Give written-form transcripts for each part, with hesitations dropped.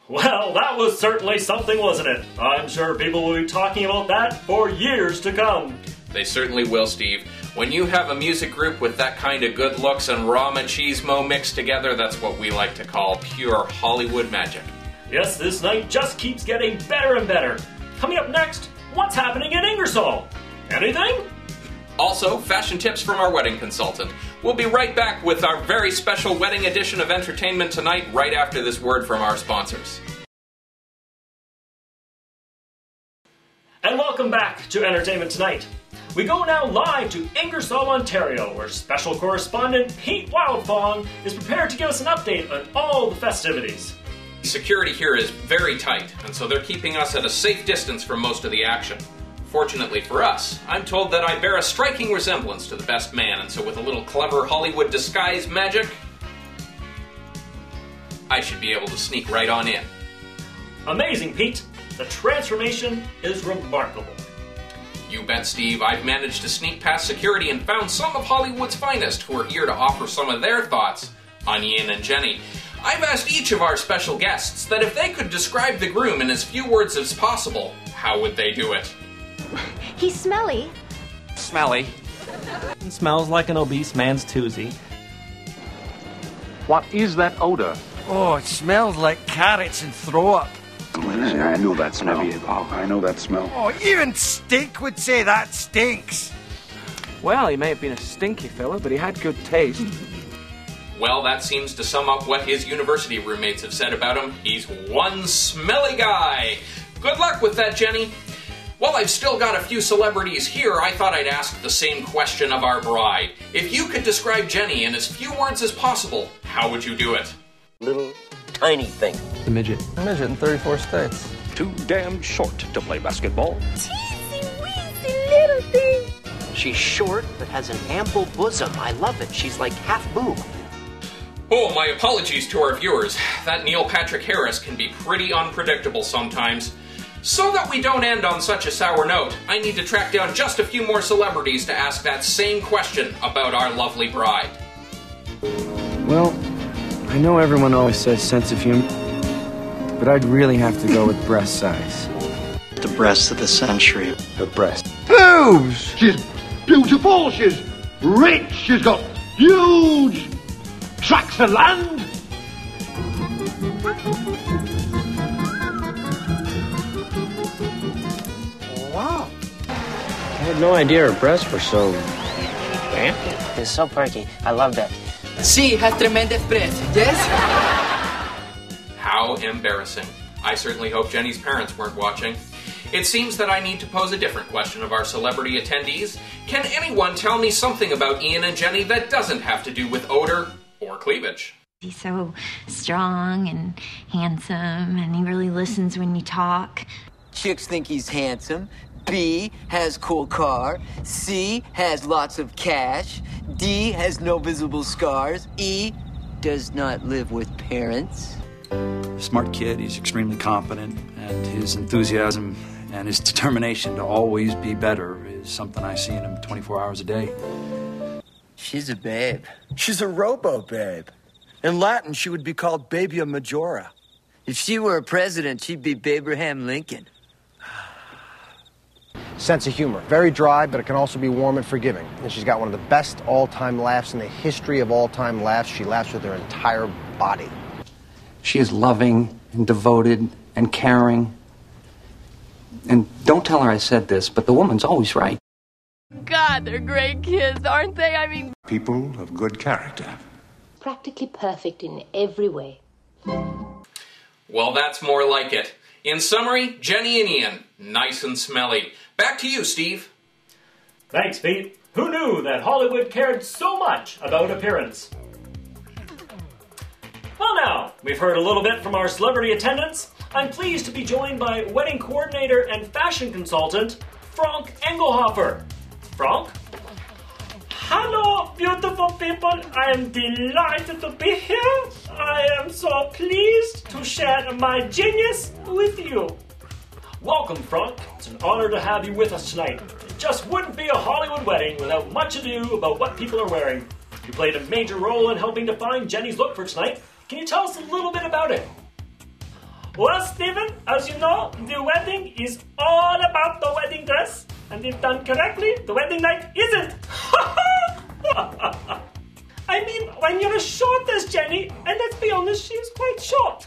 Well, that was certainly something, wasn't it? I'm sure people will be talking about that for years to come. They certainly will, Steve. When you have a music group with that kind of good looks and raw machismo mixed together, that's what we like to call pure Hollywood magic. Yes, this night just keeps getting better and better. Coming up next, what's happening in Ingersoll? Anything? Also, fashion tips from our wedding consultant. We'll be right back with our very special wedding edition of Entertainment Tonight right after this word from our sponsors. And welcome back to Entertainment Tonight. We go now live to Ingersoll, Ontario, where special correspondent Pete Wildfong is prepared to give us an update on all the festivities. Security here is very tight, and so they're keeping us at a safe distance from most of the action. Fortunately for us, I'm told that I bear a striking resemblance to the best man, and so with a little clever Hollywood disguise magic, I should be able to sneak right on in. Amazing, Pete. The transformation is remarkable. You bet, Steve. I've managed to sneak past security and found some of Hollywood's finest who are here to offer some of their thoughts on Ian and Jenny. I've asked each of our special guests that if they could describe the groom in as few words as possible, how would they do it? He's smelly. Smelly. He smells like an obese man's toozy. What is that odor? Oh, it smells like carrots and throw up. I know that smell. I know that smell. Oh, even Stink would say that stinks. Well, he may have been a stinky fella, but he had good taste. Well, that seems to sum up what his university roommates have said about him. He's one smelly guy. Good luck with that, Jenny. While I've still got a few celebrities here, I thought I'd ask the same question of our bride. If you could describe Jenny in as few words as possible, how would you do it? Little tiny thing. The midget. A midget in 34 states. Too damn short to play basketball. Teensy-weensy little thing. She's short, but has an ample bosom. I love it. She's like half boob. Oh, my apologies to our viewers. That Neil Patrick Harris can be pretty unpredictable sometimes. So that we don't end on such a sour note, I need to track down just a few more celebrities to ask that same question about our lovely bride. Well, I know everyone always says sense of humor, but I'd really have to go with breast size. The breast of the century. Her breast. Boobs! She's beautiful, she's rich, she's got huge tracts of land. Wow. I had no idea her breasts were so bad. It's so perky. I love that. Sí, has tremendous breasts, yes? How embarrassing. I certainly hope Jenny's parents weren't watching. It seems that I need to pose a different question of our celebrity attendees. Can anyone tell me something about Ian and Jenny that doesn't have to do with odor or cleavage? He's so strong and handsome, and he really listens when you talk. Chicks think he's handsome. B, has cool car. C, has lots of cash. D, has no visible scars. E, does not live with parents. Smart kid, he's extremely confident, and his enthusiasm and his determination to always be better is something I see in him 24 hours a day. She's a babe. She's a robo-babe. In Latin, she would be called Babia Majora. If she were a president, she'd be Babraham Lincoln. Sense of humor. Very dry, but it can also be warm and forgiving. And she's got one of the best all-time laughs in the history of all-time laughs. She laughs with her entire body. She is loving and devoted and caring. And don't tell her I said this, but the woman's always right. God, they're great kids, aren't they? I mean... People of good character. Practically perfect in every way. Well, that's more like it. In summary, Jenny and Ian, nice and smelly. Back to you, Steve. Thanks, Pete. Who knew that Hollywood cared so much about appearance? Well now, we've heard a little bit from our celebrity attendants. I'm pleased to be joined by wedding coordinator and fashion consultant, Frank Engelhofer. Frank? Hello, beautiful people. I am delighted to be here. I am so pleased to share my genius with you. Welcome, Frank. It's an honor to have you with us tonight. It just wouldn't be a Hollywood wedding without much ado about what people are wearing. You played a major role in helping define Jenny's look for tonight. Can you tell us a little bit about it? Well, Stephen, as you know, the wedding is all about the wedding dress. And if done correctly, the wedding night isn't. I mean, when you're as short as Jenny, and let's be honest, she's quite short,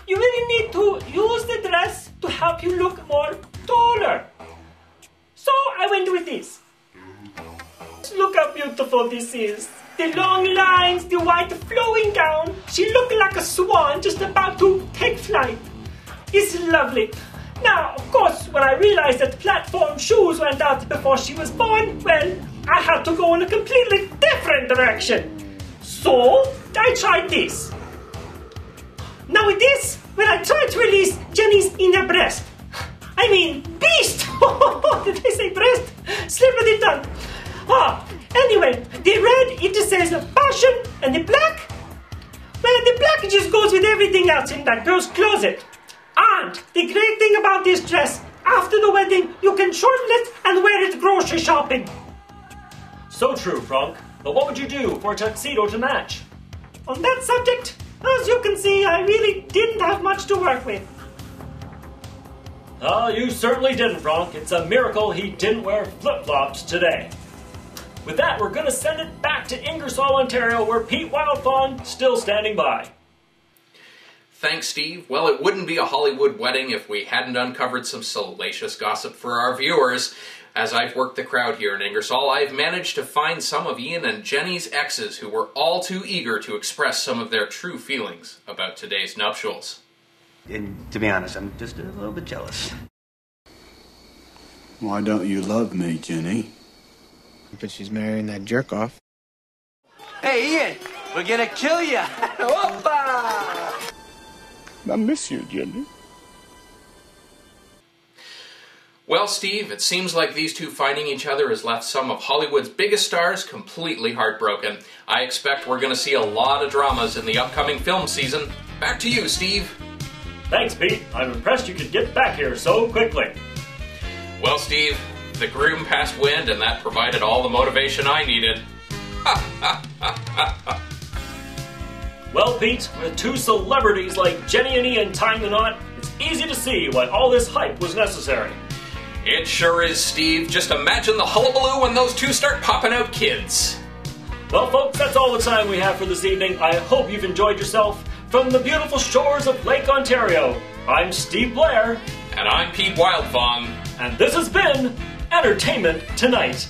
you really need to use the dress to help you look more taller. So I went with this. Look how beautiful this is. The long lines, the white flowing gown. She looked like a swan just about to take flight. It's lovely. Now, of course, when I realized that platform shoes went out before she was born, well, I had to go in a completely different direction. So, I tried this. Now with this, well, I tried to release Jenny's inner breast. I mean, beast! Did I say breast? Slip of the tongue. Anyway, the red, it just says passion, and the black, well, the black just goes with everything else in that girl's closet. And the great thing about this dress, after the wedding, you can shorten it and wear it grocery shopping. So true, Frank. But what would you do for a tuxedo to match? On that subject, as you can see, I really didn't have much to work with. You certainly didn't, Frank. It's a miracle he didn't wear flip-flops today. With that, we're going to send it back to Ingersoll, Ontario, where Pete Wildfawn still standing by. Thanks, Steve. Well, it wouldn't be a Hollywood wedding if we hadn't uncovered some salacious gossip for our viewers. As I've worked the crowd here in Ingersoll, I've managed to find some of Ian and Jenny's exes who were all too eager to express some of their true feelings about today's nuptials. And to be honest, I'm just a little bit jealous. Why don't you love me, Jenny? But she's marrying that jerk-off. Hey, Ian, we're gonna kill ya! Opa! I miss you, Jenny. Well, Steve, it seems like these two finding each other has left some of Hollywood's biggest stars completely heartbroken. I expect we're going to see a lot of dramas in the upcoming film season. Back to you, Steve. Thanks, Pete. I'm impressed you could get back here so quickly. Well, Steve, the groom passed wind, and that provided all the motivation I needed. Well, Pete, with two celebrities like Jenny and Ian tying the knot, it's easy to see why all this hype was necessary. It sure is, Steve. Just imagine the hullabaloo when those two start popping out kids. Well, folks, that's all the time we have for this evening. I hope you've enjoyed yourself. From the beautiful shores of Lake Ontario, I'm Steve Blair. And I'm Pete Wildfawn. And this has been Entertainment Tonight.